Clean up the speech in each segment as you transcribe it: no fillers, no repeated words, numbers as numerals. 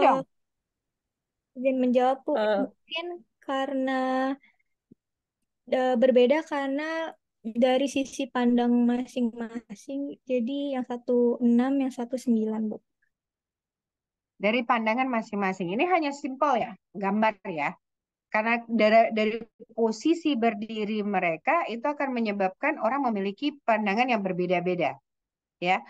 dong. izin menjawab, Bu. Eh, Mungkin karena berbeda karena dari sisi pandang masing-masing. Jadi yang satu 6, yang satu 9, Bu. dari pandangan masing-masing. Ini hanya simpel ya, gambar ya. Karena dari posisi berdiri mereka itu akan menyebabkan orang memiliki pandangan yang berbeda-beda, ya.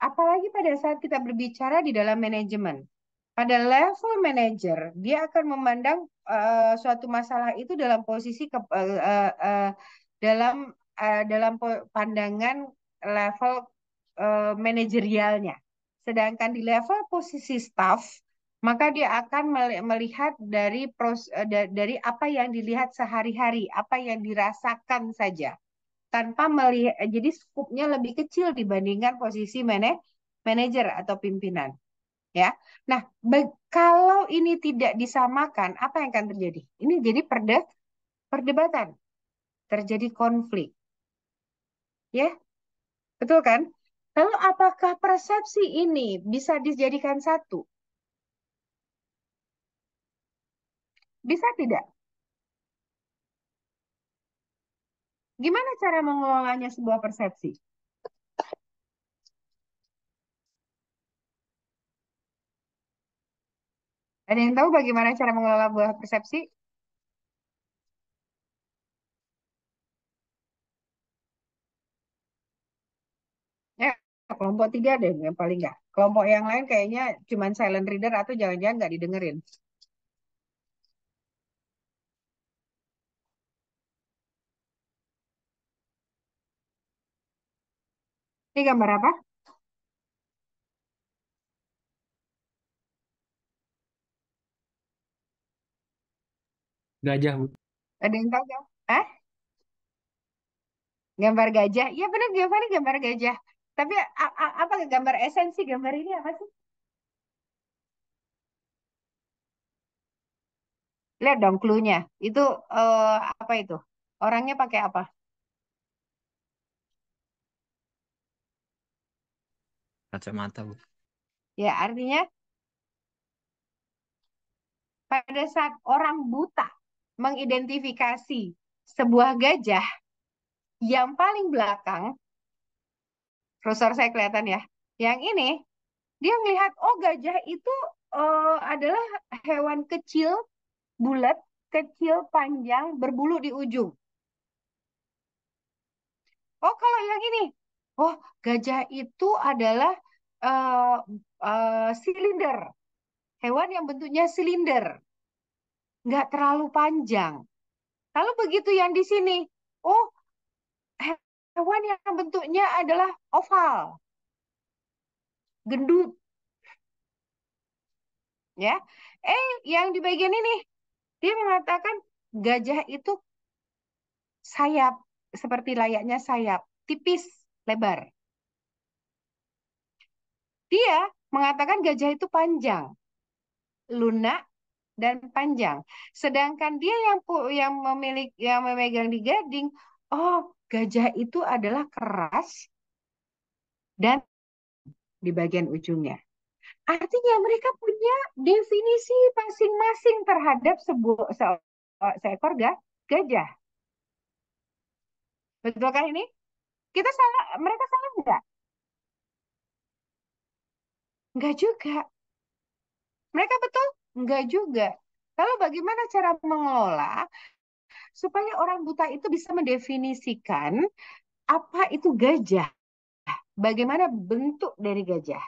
Apalagi pada saat kita berbicara di dalam manajemen. Pada level manager, dia akan memandang suatu masalah itu dalam posisi dalam pandangan level manajerialnya. Sedangkan di level posisi staff, maka dia akan melihat dari apa yang dilihat sehari-hari, apa yang dirasakan saja, tanpa melihat, jadi skupnya lebih kecil dibandingkan posisi manajer atau pimpinan, ya. Nah, kalau ini tidak disamakan, apa yang akan terjadi? Ini jadi perdebatan, terjadi konflik, ya, betul kan? Lalu apakah persepsi ini bisa dijadikan satu? Bisa tidak? Gimana cara mengelolanya sebuah persepsi? Ada yang tahu bagaimana cara mengelola sebuah persepsi? Ya, kelompok tiga deh yang paling nggak. Kelompok yang lain kayaknya cuman silent reader atau jangan-jangan nggak didengerin. Ini gambar apa? Gajah, Bu. Ada yang tahu nggak? Hah? Gambar gajah? Iya benar, gambar gajah. Tapi apa gambar esensi gambar ini apa sih? Lihat dong clue-nya. Itu apa itu? Orangnya pakai apa? Kacamata, Bu. Ya, artinya pada saat orang buta mengidentifikasi sebuah gajah, yang paling belakang, kursor saya kelihatan ya. Yang ini, dia melihat, oh gajah itu adalah hewan kecil, bulat, kecil, panjang, berbulu di ujung. Oh, kalau yang ini, oh gajah itu adalah eh, silinder, hewan yang bentuknya silinder, nggak terlalu panjang. Lalu begitu yang di sini, oh hewan yang bentuknya adalah oval, gendut, ya. Yang di bagian ini, dia mengatakan gajah itu sayap, seperti layaknya sayap, tipis, lebar. Dia mengatakan gajah itu panjang, lunak, dan panjang. Sedangkan dia yang memegang di gading, oh gajah itu adalah keras dan di bagian ujungnya. Artinya mereka punya definisi masing-masing terhadap seekor gajah. Betulkah ini? Kita salah, mereka salah enggak? Enggak juga. Mereka betul? Enggak juga. Lalu bagaimana cara mengelola supaya orang buta itu bisa mendefinisikan apa itu gajah? Bagaimana bentuk dari gajah?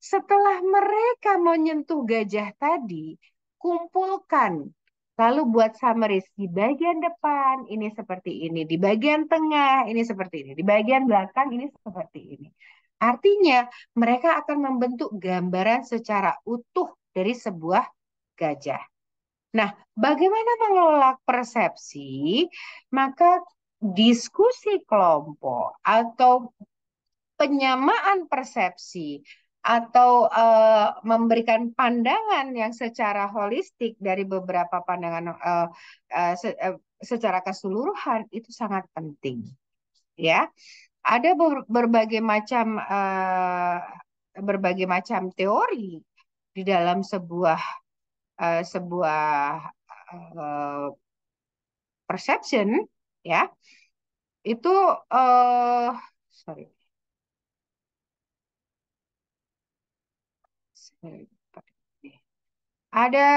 Setelah mereka menyentuh gajah tadi, kumpulkan. Lalu buat summaries di bagian depan ini seperti ini, di bagian tengah ini seperti ini, di bagian belakang ini seperti ini. Artinya mereka akan membentuk gambaran secara utuh dari sebuah gajah. Nah, bagaimana mengelola persepsi? Maka diskusi kelompok atau penyamaan persepsi atau memberikan pandangan yang secara holistik dari beberapa pandangan secara keseluruhan itu sangat penting, ya. Ada berbagai macam teori di dalam sebuah eh, perception, ya, itu eh sorry, ada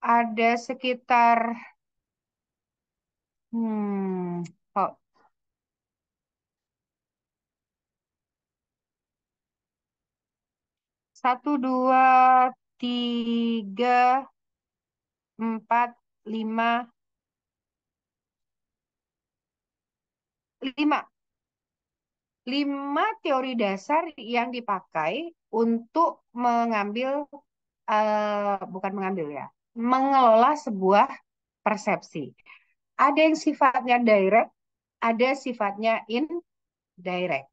ada sekitar oh, 1, 2, 3, 4, 5, 5 teori dasar yang dipakai untuk bukan mengambil ya, mengelola sebuah persepsi. Ada yang sifatnya direct, ada sifatnya indirect.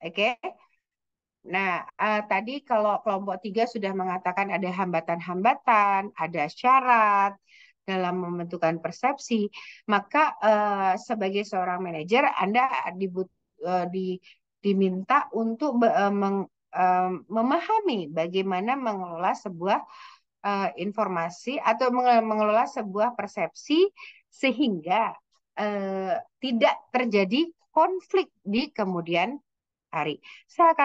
Oke? Nah, tadi kalau kelompok 3 sudah mengatakan ada hambatan-hambatan, ada syarat dalam membentukkan persepsi, maka sebagai seorang manajer, Anda diminta untuk memahami bagaimana mengelola sebuah informasi atau mengelola sebuah persepsi sehingga tidak terjadi konflik di kemudian hari. Saya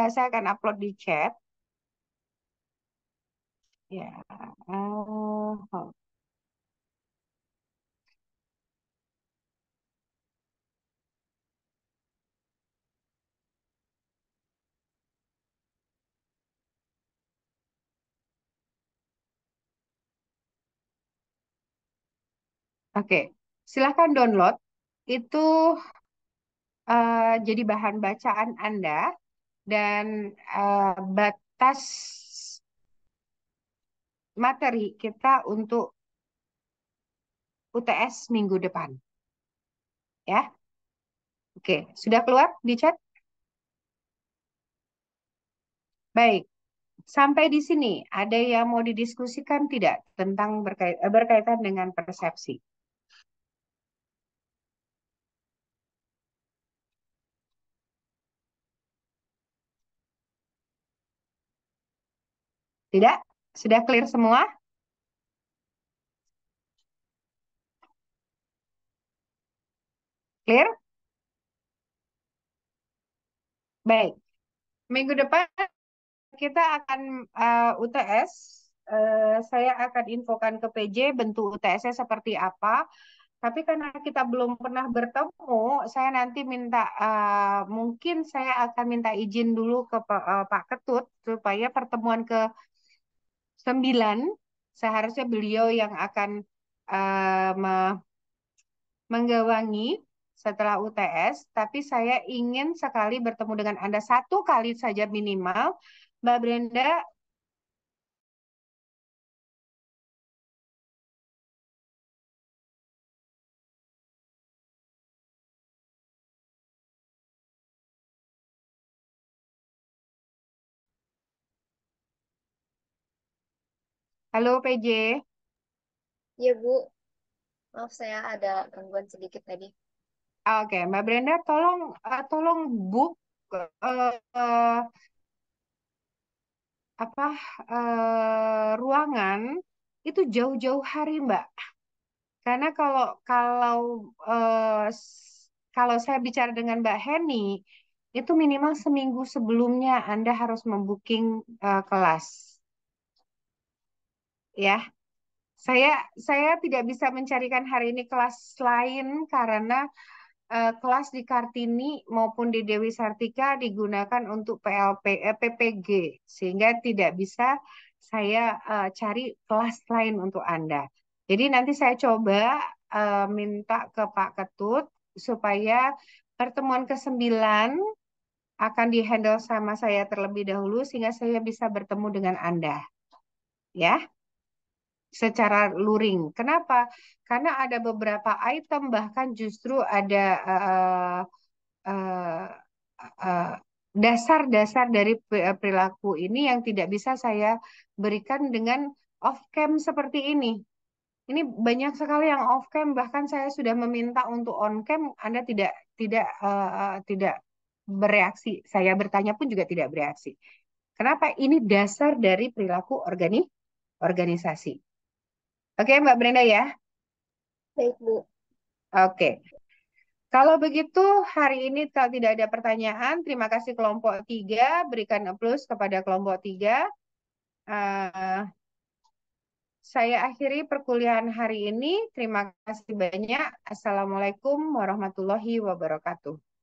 akan upload di chat. Ya. Oke, silahkan download. Itu jadi bahan bacaan Anda dan batas materi kita untuk UTS minggu depan. Ya, oke, sudah keluar di chat? Baik, sampai di sini ada yang mau didiskusikan tidak tentang berkaitan dengan persepsi? Tidak? Sudah clear semua? Clear? Baik. Minggu depan kita akan UTS. Saya akan infokan ke PJ bentuk UTS-nya seperti apa. Tapi karena kita belum pernah bertemu, saya nanti minta mungkin saya akan minta izin dulu ke Pak Ketut supaya pertemuan ke-9 seharusnya beliau yang akan menggawangi setelah UTS, tapi saya ingin sekali bertemu dengan Anda 1 kali saja minimal. Mbak Brenda, halo PJ. Iya, Bu. Maaf, saya ada gangguan sedikit tadi. Oke, Mbak Brenda, tolong book eh, eh, apa ruangan itu jauh-jauh hari, Mbak. Karena kalau kalau kalau saya bicara dengan Mbak Heni, itu minimal seminggu sebelumnya Anda harus membooking kelas. Ya, saya saya tidak bisa mencarikan hari ini kelas lain karena kelas di Kartini maupun di Dewi Sartika digunakan untuk PPG, sehingga tidak bisa saya cari kelas lain untuk Anda. Jadi nanti saya coba minta ke Pak Ketut supaya pertemuan ke-9 akan dihandle sama saya terlebih dahulu sehingga saya bisa bertemu dengan Anda. Ya, secara luring. Kenapa? Karena ada beberapa item bahkan justru ada eh, eh, dasar-dasar dari perilaku ini yang tidak bisa saya berikan dengan off cam seperti ini. Ini banyak sekali yang off cam, bahkan saya sudah meminta untuk on cam, Anda tidak bereaksi. Saya bertanya pun juga tidak bereaksi. Kenapa? Ini dasar dari perilaku organisasi. Oke, Mbak Brenda ya. Baik, Bu. Oke. Kalau begitu, hari ini kalau tidak ada pertanyaan, terima kasih kelompok 3. Berikan plus kepada kelompok 3. Eh, saya akhiri perkuliahan hari ini. Terima kasih banyak. Assalamualaikum warahmatullahi wabarakatuh.